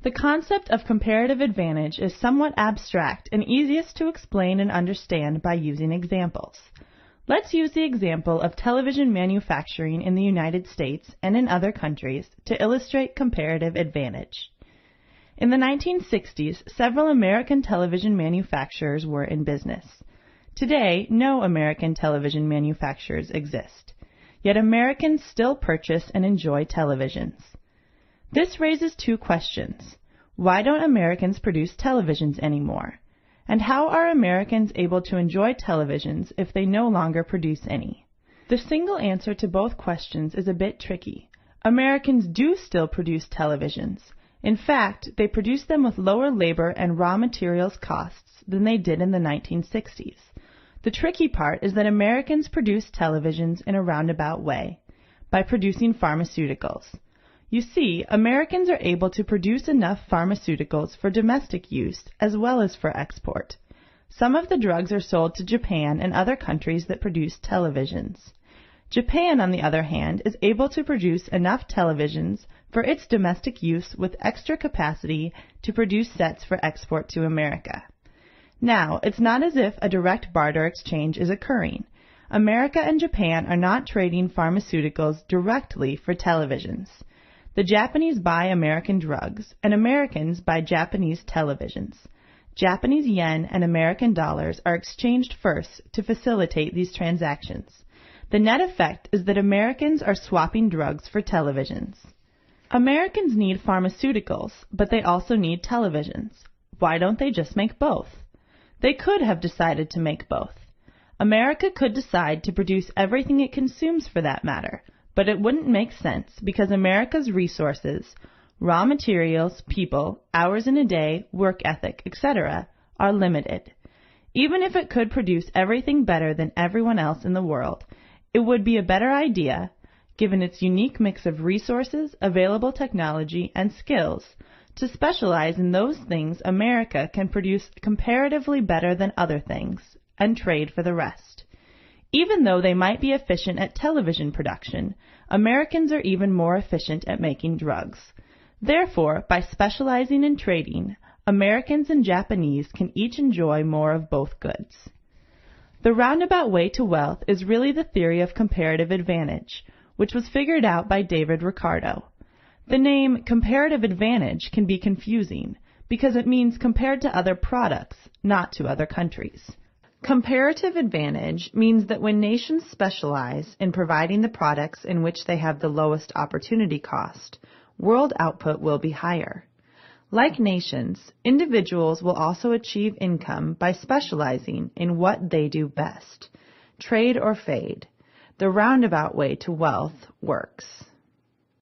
The concept of comparative advantage is somewhat abstract and easiest to explain and understand by using examples. Let's use the example of television manufacturing in the United States and in other countries to illustrate comparative advantage. In the 1960s, several American television manufacturers were in business. Today, no American television manufacturers exist, yet Americans still purchase and enjoy televisions. This raises two questions. Why don't Americans produce televisions anymore? And how are Americans able to enjoy televisions if they no longer produce any? The single answer to both questions is a bit tricky. Americans do still produce televisions. In fact, they produce them with lower labor and raw materials costs than they did in the 1960s. The tricky part is that Americans produce televisions in a roundabout way, by producing pharmaceuticals. You see, Americans are able to produce enough pharmaceuticals for domestic use as well as for export. Some of the drugs are sold to Japan and other countries that produce televisions. Japan, on the other hand, is able to produce enough televisions for its domestic use with extra capacity to produce sets for export to America. Now, it's not as if a direct barter exchange is occurring. America and Japan are not trading pharmaceuticals directly for televisions. The Japanese buy American drugs, and Americans buy Japanese televisions. Japanese yen and American dollars are exchanged first to facilitate these transactions. The net effect is that Americans are swapping drugs for televisions. Americans need pharmaceuticals, but they also need televisions. Why don't they just make both? They could have decided to make both. America could decide to produce everything it consumes for that matter, but it wouldn't make sense because America's resources, raw materials, people, hours in a day, work ethic, etc., are limited. Even if it could produce everything better than everyone else in the world, it would be a better idea, given its unique mix of resources, available technology, and skills, to specialize in those things America can produce comparatively better than other things, and trade for the rest. Even though they might be efficient at television production, Americans are even more efficient at making drugs. Therefore, by specializing in trading, Americans and Japanese can each enjoy more of both goods. The roundabout way to wealth is really the theory of comparative advantage, which was figured out by David Ricardo. The name comparative advantage can be confusing because it means compared to other products, not to other countries. Comparative advantage means that when nations specialize in providing the products in which they have the lowest opportunity cost, world output will be higher. Like nations, individuals will also achieve income by specializing in what they do best. Trade or fade. The roundabout way to wealth works.